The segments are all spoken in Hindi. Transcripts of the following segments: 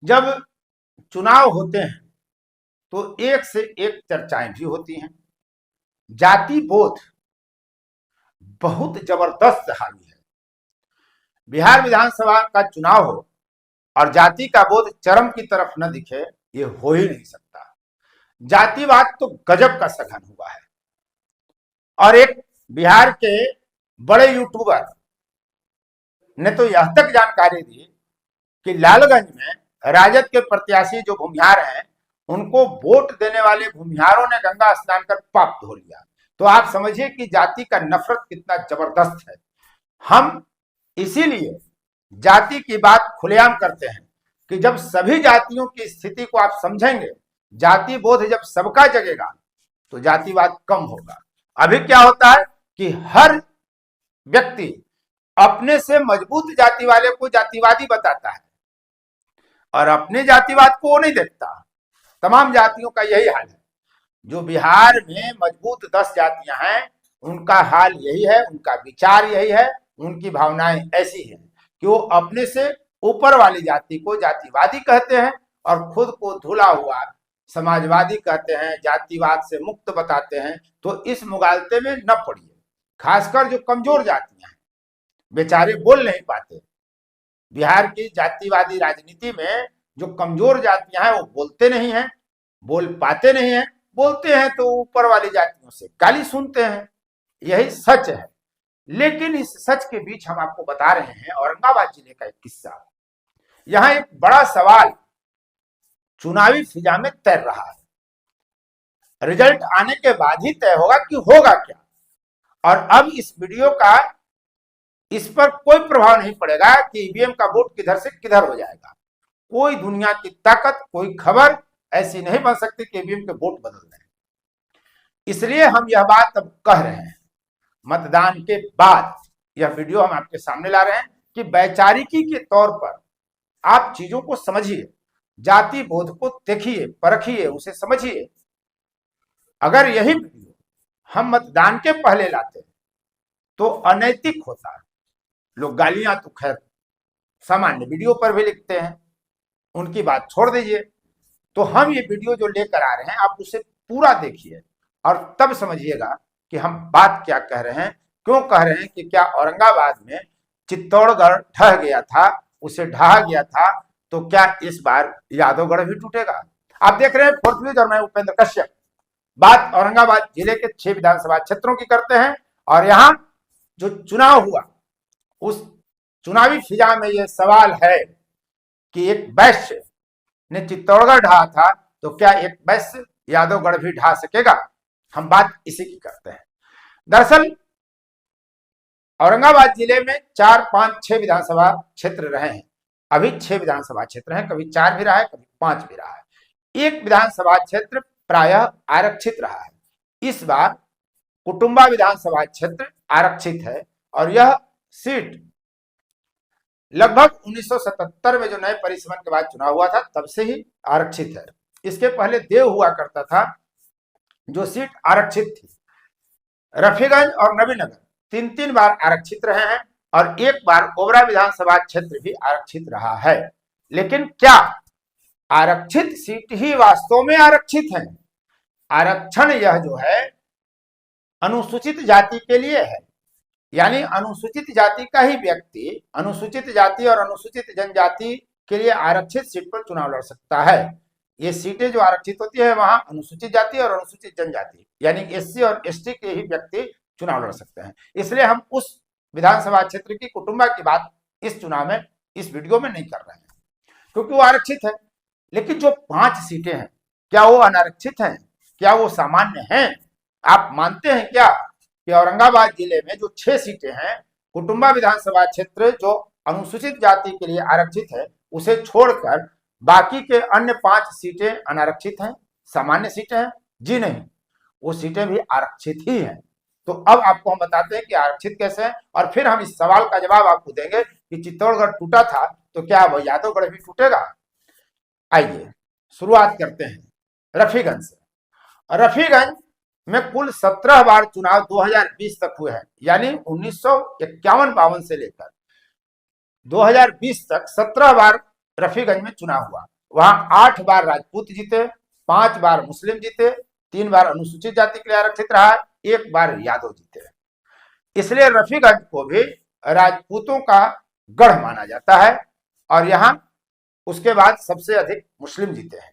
जब चुनाव होते हैं तो एक से एक चर्चाएं भी होती हैं। जाति बोध बहुत जबरदस्त हावी है। बिहार विधानसभा का चुनाव हो और जाति का बोध चरम की तरफ न दिखे, ये हो ही नहीं सकता। जातिवाद तो गजब का सघन हुआ है। और एक बिहार के बड़े यूट्यूबर ने तो यह तक जानकारी दी कि लालगंज में राजद के प्रत्याशी जो भूमिहार हैं, उनको वोट देने वाले भूमिहारों ने गंगा स्नान कर पाप धो लिया। तो आप समझिए कि जाति का नफरत कितना जबरदस्त है। हम इसीलिए जाति की बात खुलेआम करते हैं कि जब सभी जातियों की स्थिति को आप समझेंगे, जाति बोध जब सबका जगेगा तो जातिवाद कम होगा। अभी क्या होता है कि हर व्यक्ति अपने से मजबूत जाति वाले को जातिवादी बताता है और अपने जातिवाद को वो नहीं देखता। तमाम जातियों का यही हाल है। जो बिहार में मजबूत 10 जातियां हैं, उनका हाल यही है, उनका विचार यही है, उनकी भावनाएं ऐसी हैं कि वो अपने से ऊपर वाली जाति को जातिवादी कहते हैं और खुद को धुला हुआ समाजवादी कहते हैं, जातिवाद से मुक्त बताते हैं। तो इस मुगालते में न पड़िए। खासकर जो कमजोर जातियां हैं, बेचारे बोल नहीं पाते। बिहार की जातिवादी राजनीति में जो कमजोर जातियां हैं वो बोलते नहीं हैं, बोल पाते नहीं हैं। बोलते हैं तो ऊपर वाली जातियों से गाली सुनते हैं। यही सच है। लेकिन इस सच के बीच हम आपको बता रहे हैं औरंगाबाद जिले का एक किस्सा। यहां एक बड़ा सवाल चुनावी फिजा में तैर रहा है। रिजल्ट आने के बाद ही तय होगा कि होगा क्या। और अब इस वीडियो का इस पर कोई प्रभाव नहीं पड़ेगा कि ईवीएम का वोट किधर से किधर हो जाएगा। कोई दुनिया की ताकत, कोई खबर ऐसी नहीं बन सकती कि ईवीएम के वोट बदल दें। इसलिए हम यह बात अब कह रहे हैं, मतदान के बाद यह वीडियो हम आपके सामने ला रहे हैं कि वैचारिकी के तौर पर आप चीजों को समझिए, जाति बोध को देखिए, परखिए, उसे समझिए। अगर यही वीडियो हम मतदान के पहले लाते तो अनैतिक होता। लोग गालियां तो खैर सामान्य वीडियो पर भी लिखते हैं, उनकी बात छोड़ दीजिए। तो हम ये वीडियो जो लेकर आ रहे हैं, आप उसे पूरा देखिए और तब समझिएगा कि हम बात क्या कह रहे हैं, क्यों कह रहे हैं कि क्या औरंगाबाद में चित्तौड़गढ़ ढह गया था, उसे ढहा गया था, तो क्या इस बार यादवगढ़ भी टूटेगा। आप देख रहे हैं फोर्थ न्यूज और मैं उपेंद्र कश्यप। बात औरंगाबाद जिले के 6 विधानसभा क्षेत्रों की करते हैं। और यहां जो चुनाव हुआ, उस चुनावी फिजा में यह सवाल है कि एक वैश्य ने चित्तौड़गढ़ ढहा था, तो क्या एक वैश्य यादवगढ़ भी ढहा सकेगा। हम बात इसी की करते हैं। दरअसल औरंगाबाद जिले में 4, 5, 6 विधानसभा क्षेत्र रहे हैं। अभी 6 विधानसभा क्षेत्र हैं, कभी 4 भी रहा है, कभी 5 भी रहा है। एक विधानसभा क्षेत्र प्रायः आरक्षित रहा है। इस बार कुटुंबा विधानसभा क्षेत्र आरक्षित है और यह सीट लगभग 1977 में जो नए परिसमन के बाद चुनाव हुआ था, तब से ही आरक्षित है। इसके पहले देव हुआ करता था, जो सीट आरक्षित थी। रफीगंज और नवीनगर 3-3 बार आरक्षित रहे हैं और एक बार ओबरा विधानसभा क्षेत्र भी आरक्षित रहा है। लेकिन क्या आरक्षित सीट ही वास्तव में आरक्षित है? आरक्षण यह जो है अनुसूचित जाति के लिए है। यानी अनुसूचित जाति का ही व्यक्ति अनुसूचित जाति और अनुसूचित जनजाति के लिए आरक्षित सीट पर चुनाव लड़ सकता है। ये सीटें जो आरक्षित होती है, वहां अनुसूचित जाति और अनुसूचित जनजाति यानी एससी और एसटी के ही व्यक्ति चुनाव लड़ सकते हैं। इसलिए हम उस विधानसभा क्षेत्र की कुटुंबा की बात इस चुनाव में, इस वीडियो में नहीं कर रहे हैं, क्योंकि वो आरक्षित है। लेकिन जो 5 सीटें हैं, क्या वो अनारक्षित हैं? क्या वो सामान्य हैं? आप मानते हैं क्या कि औरंगाबाद जिले में जो 6 सीटें हैं, कुटुंबा विधानसभा क्षेत्र जो अनुसूचित जाति के लिए आरक्षित है, उसे छोड़कर बाकी के अन्य 5 सीटें अनारक्षित हैं, सामान्य सीटें हैं? जी नहीं, वो सीटें भी आरक्षित ही हैं। तो अब आपको हम बताते हैं कि आरक्षित कैसे है और फिर हम इस सवाल का जवाब आपको देंगे कि चित्तौड़गढ़ टूटा था, तो क्या वह यादवगढ़ भी टूटेगा। आइए शुरुआत करते हैं रफीगंज से। रफीगंज में कुल 17 बार चुनाव 2020 तक हुए हैं। यानी 1951-52 से लेकर 2020 तक 17 बार रफीगंज में चुनाव हुआ। वहां 8 बार राजपूत जीते, 5 बार मुस्लिम जीते, 3 बार अनुसूचित जाति के लिए आरक्षित रहा, 1 बार यादव जीते। इसलिए रफीगंज को भी राजपूतों का गढ़ माना जाता है और यहां उसके बाद सबसे अधिक मुस्लिम जीते हैं।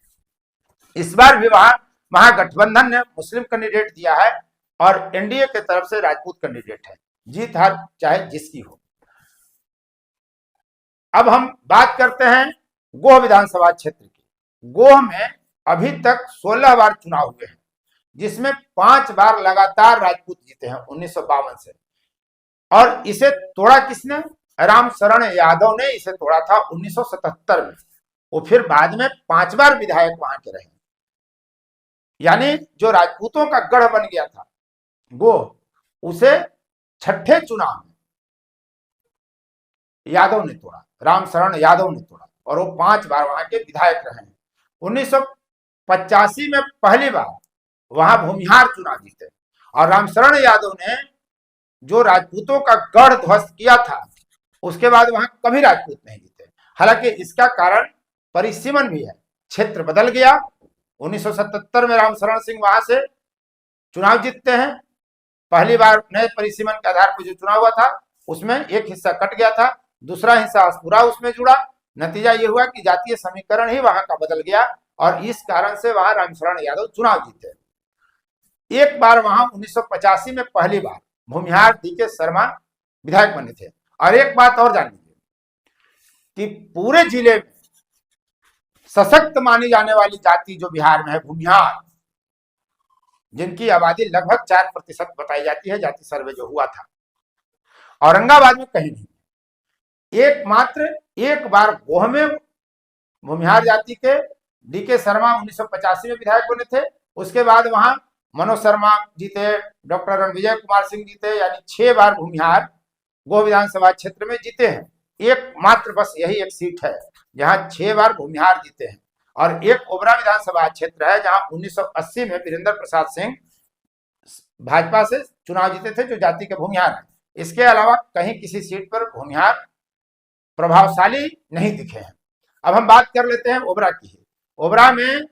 इस बार भी वहां महागठबंधन ने मुस्लिम कैंडिडेट दिया है और एनडीए की तरफ से राजपूत कैंडिडेट है। जीत हार चाहे जिसकी हो। अब हम बात करते हैं गोह विधानसभा क्षेत्र की। गोह में अभी तक 16 बार चुनाव हुए हैं, जिसमें 5 बार लगातार राजपूत जीते हैं 1952 से। और इसे तोड़ा किसने? राम शरण यादव ने इसे तोड़ा था 1977 में। वो फिर बाद में 5 बार विधायक वहां के रहे। यानी जो राजपूतों का गढ़ बन गया था गोह, उसे छठे चुनाव में यादव ने तोड़ा, राम शरण यादव ने तोड़ा और वो 5 बार वहां के विधायक रहे हैं। 1985 में पहली बार वहां भूमिहार चुनाव जीते और रामशरण यादव ने जो राजपूतों का गढ़ ध्वस्त किया था, उसके बाद वहां कभी राजपूत नहीं जीते। हालांकि इसका कारण परिसीमन भी है, क्षेत्र बदल गया। 1977 में रामशरण सिंह वहां से चुनाव जीतते हैं। पहली बार नए परिसीमन के आधार पर जो चुनाव हुआ था उसमें एक हिस्सा कट गया था, दूसरा हिस्सा पूरा उसमें जुड़ा। नतीजा ये हुआ कि जातीय समीकरण ही वहां का बदल गया और इस कारण से वहां रामशरण यादव चुनाव जीते। एक बार वहां 1985 में पहली बार भूमिहार डीके शर्मा विधायक बने थे। और एक बात और जान लीजिए कि पूरे जिले में सशक्त मानी जाने वाली जाति जो बिहार में है भूमिहार, जिनकी आबादी लगभग 4% बताई जाती है, जाति सर्वे जो हुआ था, औरंगाबाद में कहीं नहीं। एकमात्र एक बार गोह में भूमिहार जाति के डीके शर्मा 1985 में विधायक बने थे। उसके बाद वहां मनोज शर्मा जीते, डॉक्टर रणविजय कुमार सिंह जीते, यानी 6 बार भूमिहार गोह विधानसभा क्षेत्र में जीते हैं। एकमात्र बस यही एक सीट है जहां 6 बार भूमिहार जीते हैं। और एक ओबरा विधानसभा क्षेत्र है जहां 1980 में वीरेंद्र प्रसाद सिंह भाजपा से चुनाव जीते थे, जो जाति के भूमिहार है। इसके अलावा कहीं किसी सीट पर भूमिहार प्रभावशाली नहीं दिखे हैं। अब हम बात कर लेते हैं ओबरा की। ओबरा में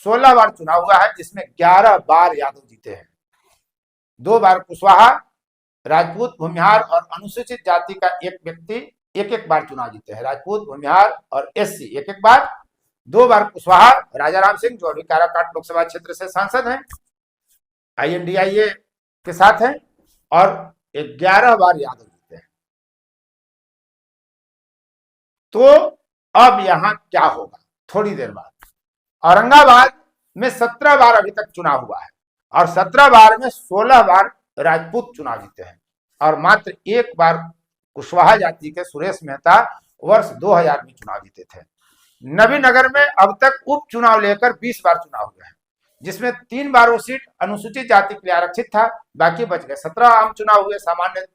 16 बार चुनाव हुआ है, जिसमें 11 बार यादव जीते हैं। 2 बार कुशवाहा, राजपूत, भूमिहार और अनुसूचित जाति का एक व्यक्ति एक बार चुनाव जीते हैं। राजपूत, भूमिहार और एससी एक बार। 2 बार कुशवाहा, राजा राम सिंह जो अभी काराकाट लोकसभा क्षेत्र से सांसद हैं, INDIA के साथ हैं, और 11 बार यादव जीते हैं। तो अब यहां क्या होगा थोड़ी देर बाद? औरंगाबाद में 17 बार अभी तक चुनाव हुआ है और 17 बार में 16 बार राजपूत चुनाव जीते हैं और मात्र 1 बार कुशवाहा जाति के सुरेश मेहता वर्ष 2000 में चुनाव जीते थे। नबीनगर में अब तक उपचुनाव लेकर 20 बार चुनाव हुए हैं, जिसमें 3 बार वो सीट अनुसूचित जाति के लिए आरक्षित था, बाकी बच गए। 17 आम चुनाव हुए सामान्य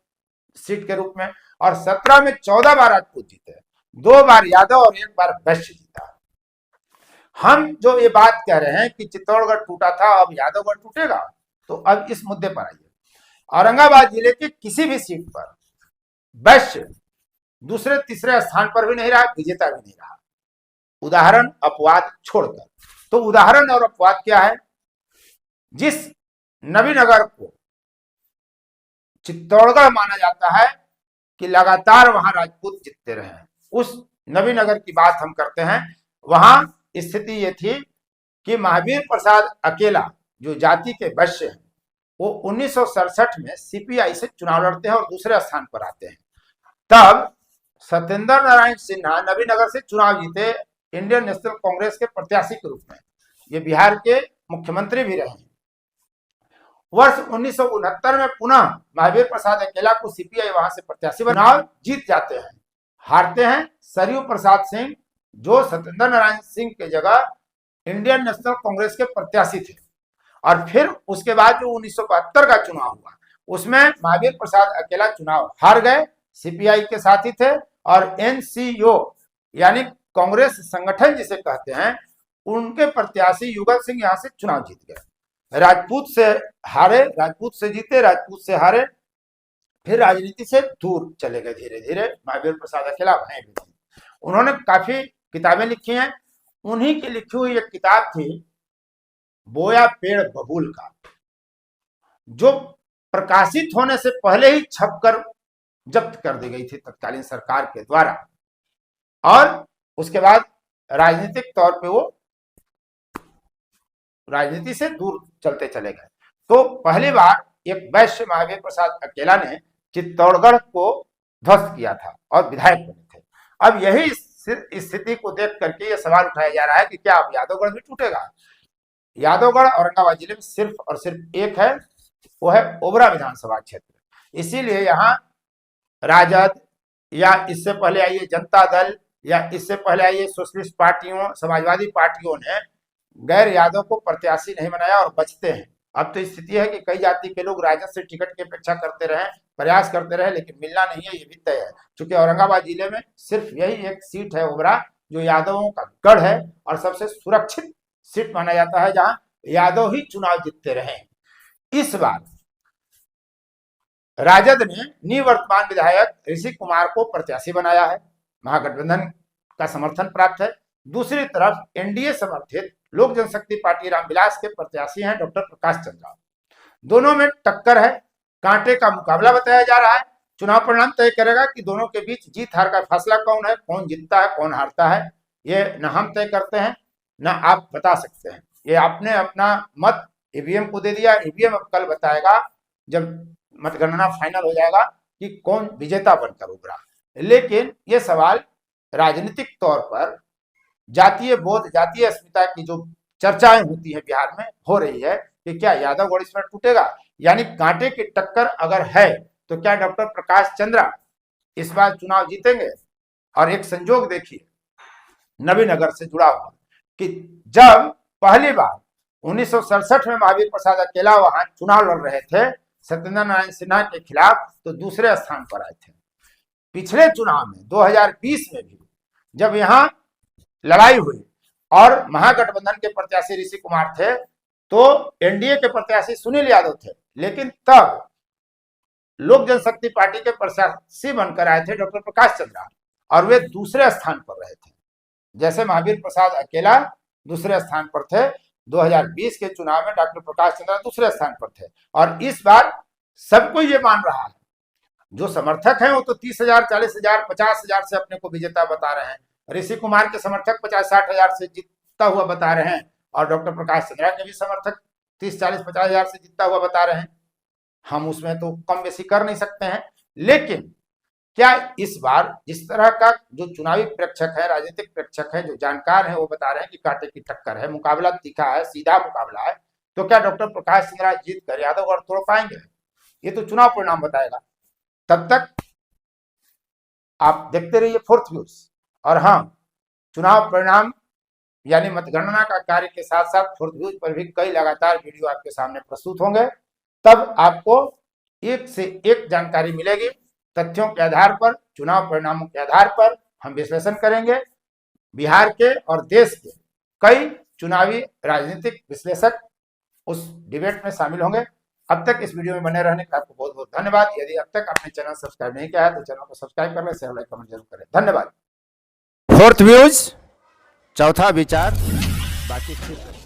सीट के रूप में और 17 में 14 बार राजपूत जीते, 2 बार यादव और 1 बार वैश्य जीता। हम जो ये बात कह रहे हैं कि चित्तौड़गढ़ टूटा था, अब यादवगढ़ टूटेगा, तो अब इस मुद्दे पर आइए। औरंगाबाद जिले की किसी भी सीट पर वैश्य दूसरे तीसरे स्थान पर भी नहीं रहा, विजेता भी नहीं रहा, उदाहरण अपवाद छोड़कर। तो उदाहरण और अपवाद क्या है? जिस नबीनगर को चित्तौड़गढ़ माना जाता है कि लगातार वहां राजपूत जीतते रहे, उस नबीनगर की बात हम करते हैं। वहां स्थिति ये थी कि महावीर प्रसाद अकेला जो जाति के वैश्य हैं, वो 1967 में CPI से चुनाव लड़ते हैं और दूसरे स्थान पर आते हैं। तब सत्येंद्र नारायण सिन्हा नबीनगर से चुनाव जीते इंडियन नेशनल कांग्रेस के प्रत्याशी के रूप में। ये बिहार के मुख्यमंत्री भी रहे। वर्ष 1969 में पुनः महावीर प्रसाद अकेला को CPI वहां से प्रत्याशी चुनाव जीत जाते हैं। हारते हैं सरयू प्रसाद सिंह, जो सत्येंद्र नारायण सिंह के जगह इंडियन नेशनल कांग्रेस के प्रत्याशी थे। और फिर उसके बाद जो 1972 का चुनाव हुआ, उसमें महावीर प्रसाद अकेला चुनाव हार गए, CPI के साथी थे, और NCO यानी कांग्रेस संगठन जिसे कहते हैं, उनके प्रत्याशी युगल सिंह यहां से चुनाव जीत गए। राजपूत से हारे, राजपूत से जीते, राजपूत से हारे, फिर राजनीति से दूर चले गए धीरे धीरे। महावीर प्रसाद अकेला वहीं भी थे। उन्होंने काफी किताबें लिखी हैं, उन्हीं की लिखी हुई एक किताब थी बोया पेड़ बबूल का, जो प्रकाशित होने से पहले ही छपकर जब्त कर दी गई थी तत्कालीन सरकार के द्वारा, और उसके बाद राजनीतिक तौर पे वो राजनीति से दूर चलते चले गए। तो पहली बार एक वैश्य महावीर प्रसाद अकेला ने चित्तौड़गढ़ को ध्वस्त किया था और विधायक बने थे। अब यही स्थिति को देख करके यह सवाल उठाया जा रहा है कि क्या अब यादवगढ़ भी टूटेगा। यादवगढ़ औरंगाबाद जिले में सिर्फ और सिर्फ एक है, वो है ओबरा विधानसभा क्षेत्र। इसीलिए यहाँ राजद या इससे पहले आई जनता दल या इससे पहले आई सोशलिस्ट पार्टियों, समाजवादी पार्टियों ने गैर यादव को प्रत्याशी नहीं बनाया और बचते हैं। अब तो स्थिति है कि कई जाति के लोग राजद से टिकट की अपेक्षा करते रहे, प्रयास करते रहे, लेकिन मिलना नहीं है, ये भी तय है। क्योंकि औरंगाबाद जिले में सिर्फ यही एक सीट है ओबरा, जो यादवों का गढ़ है और सबसे सुरक्षित सीट माना जाता है, जहां यादव ही चुनाव जीतते रहे। इस बार राजद ने निवर्तमान विधायक ऋषि कुमार को प्रत्याशी बनाया है, महागठबंधन का समर्थन प्राप्त है। दूसरी तरफ एनडीए समर्थित लोक जनशक्ति पार्टी रामविलास के प्रत्याशी हैं डॉक्टर प्रकाश चंद्रा। दोनों में टक्कर है, कांटे का मुकाबला बताया जा रहा है। चुनाव परिणाम तय करेगा कि दोनों के बीच जीत हार का फैसला कौन है, कौन जीतता है, कौन हारता है, ये न हम तय करते हैं न आप बता सकते हैं। ये आपने अपना मत ईवीएम को दे दिया, ईवीएम अब कल बताएगा जब मतगणना फाइनल हो जाएगा कि कौन विजेता बनकर उभरा। लेकिन ये सवाल राजनीतिक तौर पर जातीय बोध, जातीय अस्मिता की जो चर्चाएं होती है बिहार में हो रही है कि क्या यादवगढ़ इसमें टूटेगा, यानी कांटे की टक्कर अगर है तो क्या डॉक्टर प्रकाश चंद्रा इस बार चुनाव जीतेंगे। और एक संजोग देखिए नवीनगर से जुड़ा हुआ कि जब पहली बार 1967 में महावीर प्रसाद अकेला वहां चुनाव लड़ रहे थे सत्येंद्र नारायण सिन्हा के खिलाफ, तो दूसरे स्थान पर आए थे। पिछले चुनाव में 2020 में भी जब यहाँ लड़ाई हुई और महागठबंधन के प्रत्याशी ऋषि कुमार थे तो एनडीए के प्रत्याशी सुनील यादव थे, लेकिन तब लोक जनशक्ति पार्टी के प्रत्याशी बनकर आए थे डॉक्टर प्रकाश चंद्रा और वे दूसरे स्थान पर रहे थे। जैसे महावीर प्रसाद अकेला दूसरे स्थान पर थे, 2020 के चुनाव में डॉक्टर प्रकाश चंद्रा दूसरे स्थान पर थे। और इस बार सबको ये मान रहा है, जो समर्थक हैं वो तो 30,000, 40,000, 50,000 से अपने को विजेता बता रहे हैं। ऋषि कुमार के समर्थक 50-60 हजार से जीतता हुआ बता रहे हैं और डॉक्टर प्रकाश चंद्रा के भी समर्थक 30-40-50 हजार से जीतता हुआ बता रहे हैं। हम उसमें तो कम बेसी कर नहीं सकते हैं, लेकिन क्या इस बार जिस तरह का जो चुनावी प्रेक्षक है, राजनीतिक प्रेक्षक है, जो जानकार है, वो बता रहे हैं कि कांटे की टक्कर है, मुकाबला तीखा है, सीधा मुकाबला है, तो क्या डॉक्टर प्रकाश चंद्रा जीत कर यादवगढ़ तोड़ पाएंगे? ये तो चुनाव परिणाम बताएगा। तब तक आप देखते रहिए फोर्थ न्यूज। और हाँ, चुनाव परिणाम यानी मतगणना का कार्य के साथ साथ फोर्थ न्यूज पर भी कई लगातार वीडियो आपके सामने प्रस्तुत होंगे। तब आपको एक से एक जानकारी मिलेगी। तथ्यों के आधार पर, चुनाव परिणामों के आधार पर हम विश्लेषण करेंगे। बिहार के और देश के कई चुनावी राजनीतिक विश्लेषक उस डिबेट में शामिल होंगे। अब तक इस वीडियो में बने रहने का आपको बहुत बहुत धन्यवाद। यदि अब तक आपने चैनल सब्सक्राइब नहीं किया है तो चैनल को सब्सक्राइब कर लें, शेयर लाइक कमेंट जरूर करें। धन्यवाद। फोर्थ व्यूज, चौथा विचार, बाकी फिर